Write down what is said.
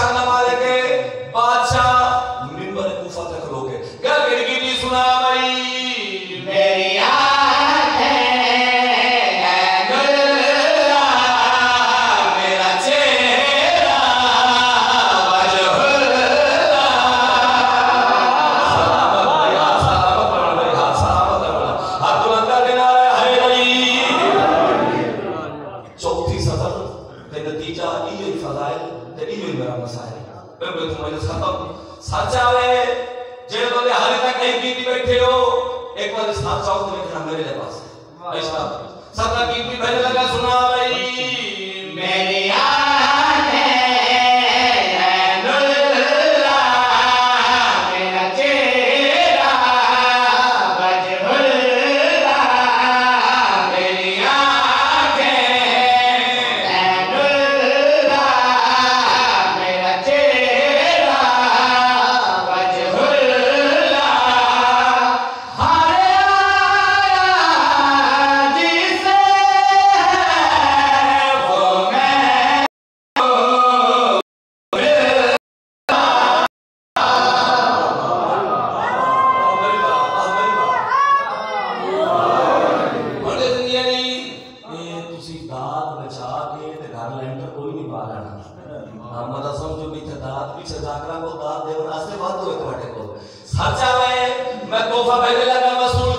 शान मालिक बादशाह मिंबर कूफा तक खलोके गल गिरगिटी सुना भाई मेरी सच्चा है जे बंदे हाले तक नहीं कीती बैठे हो एक बार सच्चा हो तो देखना मेरे पास ऐसा सच्चा कीती भेज लगा सुना भाई मेरी सच्चा है मैं तोहफा भेजे लगा वसूल